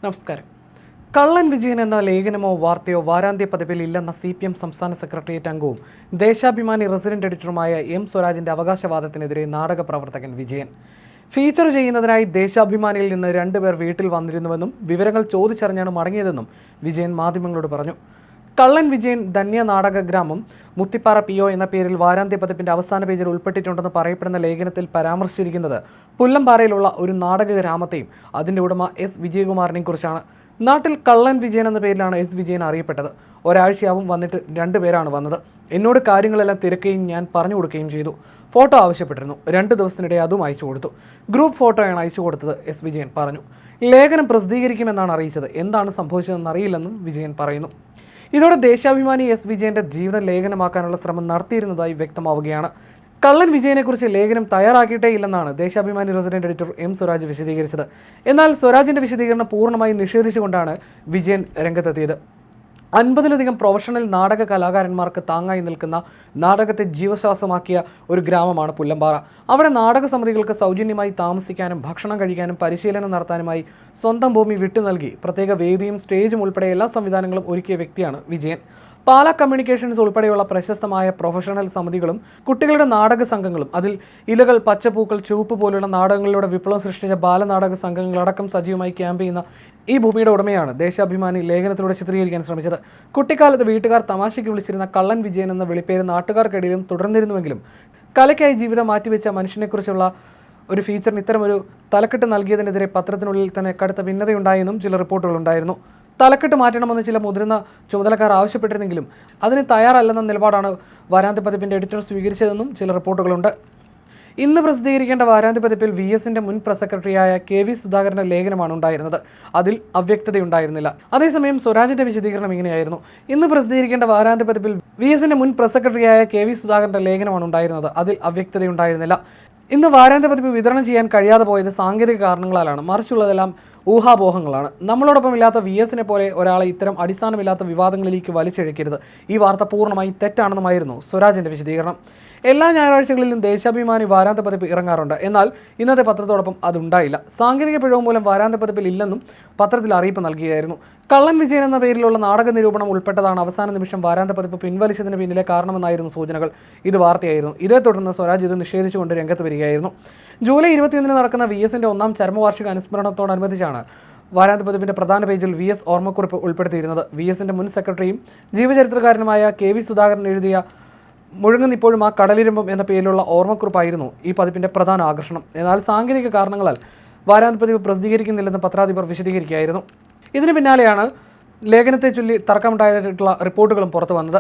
നമസ്കാരം. കള്ളൻ വിജയൻ എന്ന ലേഖനമോ വാർത്തയോ വാരാന്ത്യ പതിപ്പിൽ ഇല്ലെന്ന CPM സംസ്ഥാന സെക്രട്ടേറിയറ്റ് അംഗവും ദേശാഭിമാനി റെസിഡന്റ് എഡിറ്ററുമായ M സ്വരാജിന്റെ അവകാശവാദത്തിനെതിരെ നാടക പ്രവർത്തകൻ വിജയൻ. ഫീച്ചർ ചെയ്യുന്നതിനായി ദേശാഭിമാനിയിൽ നിന്ന് 2 പേർ വീട്ടിൽ വന്നിരുന്നുവെന്നും വിവരങ്ങൾ ചോദിച്ചറിഞ്ഞാണ് മടങ്ങിയതെന്നും വിജയൻ മാധ്യമങ്ങളോട് പറഞ്ഞു. കള്ളൻ വിജയൻ ധന്യ നാടക ഗ്രാമം മുത്തിപ്പാറ PO എന്ന പേരിൽ വാരാന്ത്യ പതിപ്പിന്റെ അവസാന പേജിൽ ഉൾപ്പെട്ടിട്ടുണ്ടെന്ന് പറയപ്പെടുന്ന ലേഖനത്തിൽ പരാമർശിച്ചിരിക്കുന്നത് പുല്ലമ്പാറയിലുള്ള ഒരു നാടക ഗ്രാമത്തെയും അതിന്റെ ഉടമ S വിജയകുമാറിനെയും കുറിച്ചാണ്. നാട്ടിൽ കള്ളൻ വിജയൻ എന്ന പേരിലാണ് S വിജയൻ അറിയപ്പെട്ടത്. ഒരാഴ്ചയാവും വന്നിട്ട് 2 പേരാണ് വന്നത്. എന്നോട് കാര്യങ്ങളെല്ലാം തിരക്കുകയും ഞാൻ പറഞ്ഞു കൊടുക്കുകയും ചെയ്തു. ഫോട്ടോ ആവശ്യപ്പെട്ടിരുന്നു. 2 ദിവസത്തിനിടെ അതും അയച്ചു കൊടുത്തു. ഗ്രൂപ്പ് ഫോട്ടോയാണ് അയച്ചു കൊടുത്തത്, S വിജയൻ പറഞ്ഞു. ലേഖനം പ്രസിദ്ധീകരിക്കുമെന്നാണ് അറിയിച്ചത്. എന്താണ് സംഭവിച്ചതെന്ന് അറിയില്ലെന്നും വിജയൻ പറയുന്നു. ഇതോടെ ദേശാഭിമാനി S വിജയന്റെ ജീവിതം ലേഖനമാക്കാനുള്ള ശ്രമം നടത്തിയിരുന്നതായി വ്യക്തമാവുകയാണ്. കള്ളൻ വിജയനെക്കുറിച്ച് ലേഖനം തയ്യാറാക്കിയിട്ടേ ഇല്ലെന്നാണ് Deshabhimani resident editor M Swaraj വിശദീകരിച്ചത്. എന്നാൽ സ്വരാജിന്റെ വിശദീകരണം പൂർണ്ണമായി നിഷേധിച്ചുകൊണ്ടാണ് വിജയൻ രംഗത്തെത്തിയത്. 50-ലധികം പ്രൊഫഷണൽ നാടക കലാകാരന്മാർക്ക് താങ്ങായി നിൽക്കുന്ന നാടകത്തെ ജീവശ്വാസമാക്കിയ ഒരു ഗ്രാമമാണ് പുല്ലമ്പാറ. അവിടെ നാടക സമിതികൾക്ക് സൗജന്യമായി താമസിക്കാനും ഭക്ഷണം കഴിക്കാനും പരിശീലനം നടത്താനുമായി സ്വന്തം ഭൂമി വിട്ടു നൽകി പ്രത്യേക വേദിയും സ്റ്റേജും ഉൾപ്പെടെ എല്ലാ സംവിധാനങ്ങളും ഒരുക്കിയ വ്യക്തിയാണ് വിജയൻ. പാല കമ്മ്യൂണിക്കേഷൻസ് ഉൾപ്പെടെയുള്ള പ്രശസ്തമായ പ്രൊഫഷണൽ സമിതികളും കുട്ടികളുടെ നാടക സംഘങ്ങളും അതിൽ ഇലകൾ, പച്ചപ്പൂക്കൾ, ചുവപ്പ് പോലുള്ള നാടകങ്ങളിലൂടെ വിപ്ലവം സൃഷ്ടിച്ച ബാലനാടക സംഘങ്ങളടക്കം സജീവമായി ക്യാമ്പ് ചെയ്യുന്ന ഈ ഭൂമിയുടെ ഉടമയാണ് ദേശാഭിമാനി ലേഖനത്തിലൂടെ ചിത്രീകരിക്കാൻ ശ്രമിച്ചത്. കുട്ടിക്കാലത്ത് വീട്ടുകാർ തമാശയ്ക്ക് വിളിച്ചിരുന്ന കള്ളൻ വിജയൻ എന്ന വിളിപ്പേര് നാട്ടുകാർക്കിടയിലും തുടർന്നിരുന്നുവെങ്കിലും കലയ്ക്കായി ജീവിതം മാറ്റിവെച്ച മനുഷ്യനെക്കുറിച്ചുള്ള ഒരു ഫീച്ചറിന് ഇത്തരമൊരു തലക്കെട്ട് നൽകിയതിനെതിരെ പത്രത്തിനുള്ളിൽ തന്നെ കടുത്ത ഭിന്നതയുണ്ടായെന്നും ചില റിപ്പോർട്ടുകളുണ്ടായിരുന്നു. തലക്കെട്ട് മാറ്റണമെന്ന് ചില മുതിർന്ന ചുമതലക്കാർ ആവശ്യപ്പെട്ടിരുന്നെങ്കിലും അതിന് തയ്യാറല്ലെന്ന നിലപാടാണ് വാരാന്ത്യ പതിപ്പിന്റെ എഡിറ്റർ സ്വീകരിച്ചതെന്നും ചില റിപ്പോർട്ടുകളുണ്ട്. ഇന്ന് പ്രസിദ്ധീകരിക്കേണ്ട വാരാന്ത്യ പതിപ്പിൽ VSന്റെ മുൻ പ്രസ് സെക്രട്ടറിയായ KV സുധാകരന്റെ ലേഖനമാണ് ഉണ്ടായിരുന്നത്. അതിൽ അവ്യക്തതയുണ്ടായിരുന്നില്ല. അതേസമയം സ്വരാജിന്റെ വിശദീകരണം ഇങ്ങനെയായിരുന്നു. ഇന്ന് പ്രസിദ്ധീകരിക്കേണ്ട വാരാന്ത്യ പതിപ്പിൽ VSന്റെ മുൻ പ്രസ് സെക്രട്ടറിയായ KV സുധാകരന്റെ ലേഖനമാണ് ഉണ്ടായിരുന്നത്. അതിൽ അവ്യക്തതയുണ്ടായിരുന്നില്ല. ഇന്ന് വാരാന്ത്യ പതിപ്പ് വിതരണം ചെയ്യാൻ കഴിയാതെ പോയത് സാങ്കേതിക കാരണങ്ങളാലാണ്. മറിച്ചുള്ളതെല്ലാം ഊഹാപോഹങ്ങളാണ്. നമ്മളോടൊപ്പം ഇല്ലാത്ത VSനെ പോലെ ഒരാളെ ഇത്തരം അടിസ്ഥാനമില്ലാത്ത വിവാദങ്ങളിലേക്ക് വലിച്ചിഴക്കരുത്. ഈ വാർത്ത പൂർണ്ണമായി തെറ്റാണെന്നുമായിരുന്നു സ്വരാജിന്റെ വിശദീകരണം. എല്ലാ ഞായറാഴ്ചകളിലും ദേശാഭിമാനി വാരാന്ത്യ പതിപ്പ് ഇറങ്ങാറുണ്ട്. എന്നാൽ ഇന്നത്തെ പത്രത്തോടൊപ്പം അതുണ്ടായില്ല. സാങ്കേതിക പിഴവ് മൂലം വാരാന്ത്യ പതിപ്പിൽ ഇല്ലെന്നും പത്രത്തിൽ അറിയിപ്പ് നൽകിയായിരുന്നു. കള്ളൻ വിജയൻ എന്ന പേരിലുള്ള നാടക നിരൂപണം ഉൾപ്പെട്ടതാണ് അവസാന നിമിഷം വാരാന്ത്യ പതിപ്പ് പിൻവലിച്ചതിന് പിന്നിലെ കാരണമെന്നായിരുന്നു സൂചനകൾ. ഇത് വാർത്തയായിരുന്നു. ഇതേ തുടർന്ന് സ്വരാജ് ഇത് നിഷേധിച്ചുകൊണ്ട് രംഗത്ത് വരികയായിരുന്നു. ജൂലൈ 21 നടക്കുന്ന VSന്റെ 1ാം ചരമവാർഷിക അനുസ്മരണത്തോടനുബന്ധിച്ചാണ് വാരാന്ത്യ പതിപ്പിന്റെ പ്രധാന പേജിൽ VS ഓർമ്മക്കുറിപ്പ് ഉൾപ്പെടുത്തിയിരുന്നത്. VSന്റെ മുൻ സെക്രട്ടറിയും ജീവചരിത്രകാരനുമായ KV സുധാകരൻ എഴുതിയ മുഴുങ്ങുന്നിപ്പോഴും ആ കടലിരുമ്പം എന്ന പേരിലുള്ള ഓർമ്മക്കുറിപ്പായിരുന്നു ഈ പതിപ്പിന്റെ പ്രധാന ആകർഷണം. എന്നാൽ സാങ്കേതിക കാരണങ്ങളാൽ വാരാന്ത്യ പതിപ്പ് പ്രസിദ്ധീകരിക്കുന്നില്ലെന്ന് പത്രാധിപർ വിശദീകരിക്കുകയായിരുന്നു. ഇതിന് പിന്നാലെയാണ് ലേഖനത്തെ ചൊല്ലി തർക്കമുണ്ടായിട്ടുള്ള റിപ്പോർട്ടുകളും പുറത്തു വന്നത്.